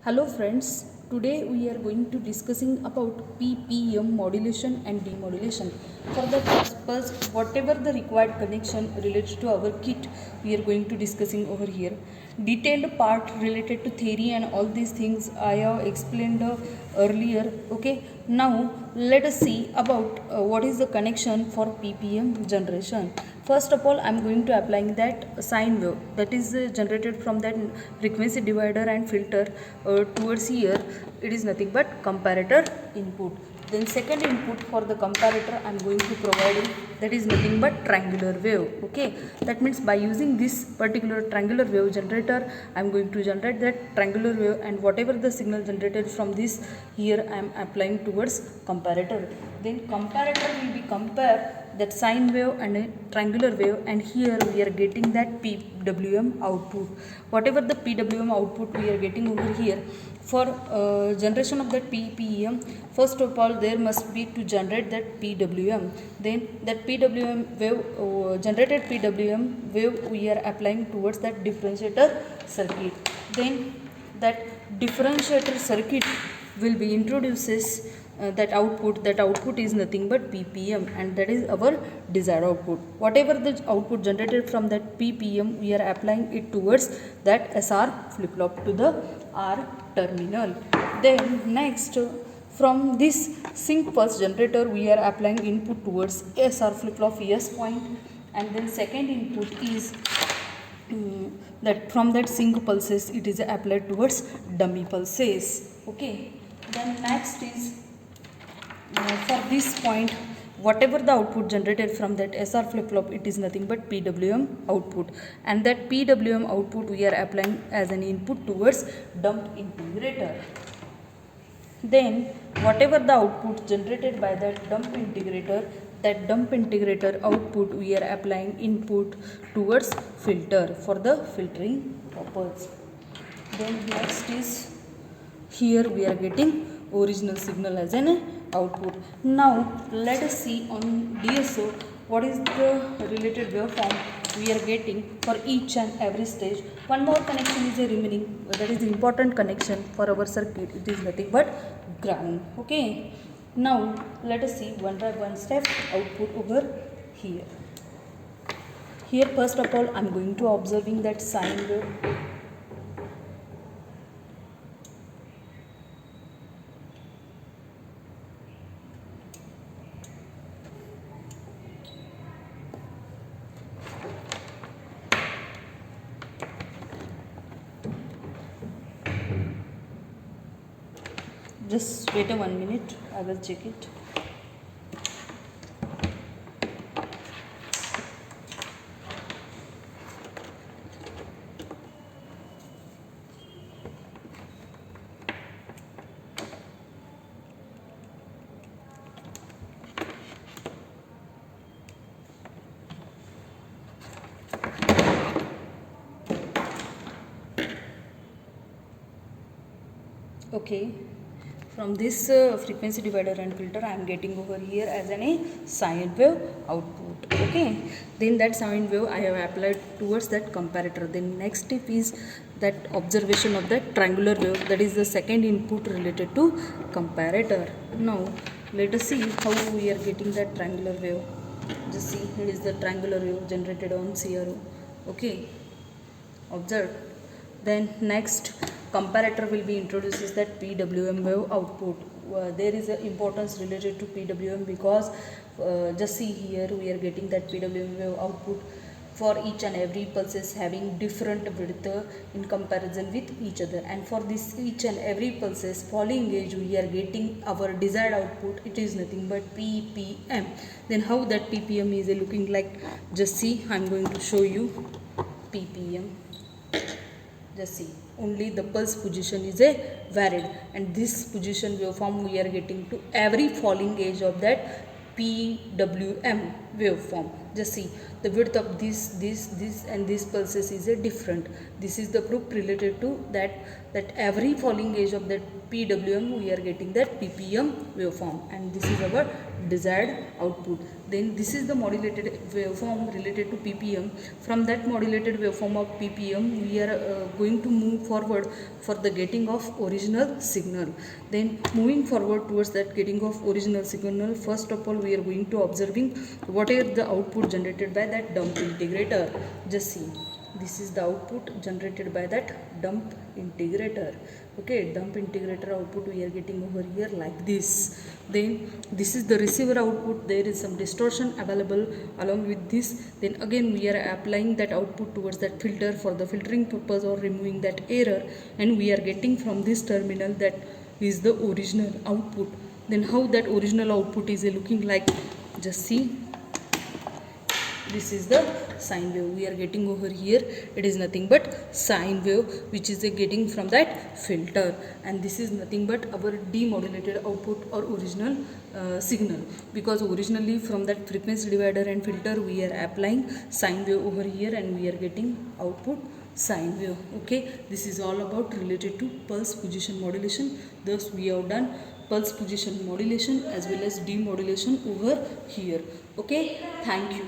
Hello friends, today we are going to discussing about PPM modulation and demodulation. For the purpose, whatever the required connection related to our kit, we are going to discussing over here. Detailed part related to theory and all these things I have explained earlier. Okay, now let us see about what is the connection for PPM generation. First of all, I am going to applying that sine wave that is generated from that frequency divider and filter towards here. It is nothing but comparator input. Then second input for the comparator I am going to provide that is nothing but triangular wave. Okay, that means by using this particular triangular wave generator I am going to generate that triangular wave, and whatever the signal generated from this here I am applying towards comparator. Then comparator will be compare that sine wave and a triangular wave, and here we are getting that PWM output. Whatever the PWM output we are getting over here for generation of that PPM, first of all there must be to generate that PWM. Then that PWM wave generated PWM wave we are applying towards that differentiator circuit. Then that differentiator circuit will be introduces that output is nothing but PPM, and that is our desired output. Whatever the output generated from that PPM we are applying it towards that SR flip flop to the R terminal. Then next from this sync pulse generator we are applying input towards SR flip flop ES point, and then second input is that from that sync pulses it is applied towards dummy pulses. Okay, then next is for this point whatever the output generated from that SR flip flop it is nothing but PWM output, and that PWM output we are applying as an input towards dump integrator. Then whatever the output generated by that dump integrator, that dump integrator output we are applying input towards filter for the filtering purpose. Then next is here we are getting original signal as an output. Now let us see on DSO what is the related waveform we are getting for each and every stage. One more connection is a remaining, that is important connection for our circuit. It is nothing but ground. Okay, now let us see one by one step output over here. Here first of all I am going to observing that sine wave. Just wait a 1 minute, I will check it. Okay, from this frequency divider and filter I am getting over here as a sine wave output. Okay, then that sine wave I have applied towards that comparator. Then next step is that observation of that triangular wave, that is the second input related to comparator. Now let us see how we are getting that triangular wave. Just see, it is the triangular wave generated on CRO. Okay, observe. Then next comparator will be introduces that PWM wave output. There is an importance related to PWM because just see here we are getting that PWM wave output for each and every pulses having different width in comparison with each other, and for this each and every pulses falling edge we are getting our desired output. It is nothing but PPM. Then how that PPM is looking like, just see, I am going to show you PPM. Just see, only the pulse position is a varied, and this position waveform we are getting to every falling edge of that PWM waveform. Just see, the width of this and this pulses is a different. This is the proof related to that every falling edge of that PWM we are getting that PPM waveform, and this is our desired output. Then this is the modulated waveform related to ppm. From that modulated waveform of ppm we are going to move forward for the getting of original signal. Then moving forward towards that getting of original signal, first of all we are going to observing what is the output generated by that dump integrator. Just see, this is the output generated by that dump integrator. Okay, dump integrator output we are getting over here like this. Then this is the receiver output, there is some distortion available along with this. Then again we are applying that output towards that filter for the filtering purpose or removing that error, and we are getting from this terminal that is the original output. Then how that original output is looking like, just see, this is the sine wave we are getting over here. It is nothing but sine wave which is getting from that filter, and this is nothing but our demodulated output or original signal, because originally from that frequency divider and filter we are applying sine wave over here and we are getting output sine wave. Okay, this is all about related to pulse position modulation. Thus we have done pulse position modulation as well as demodulation over here. Okay, thank you.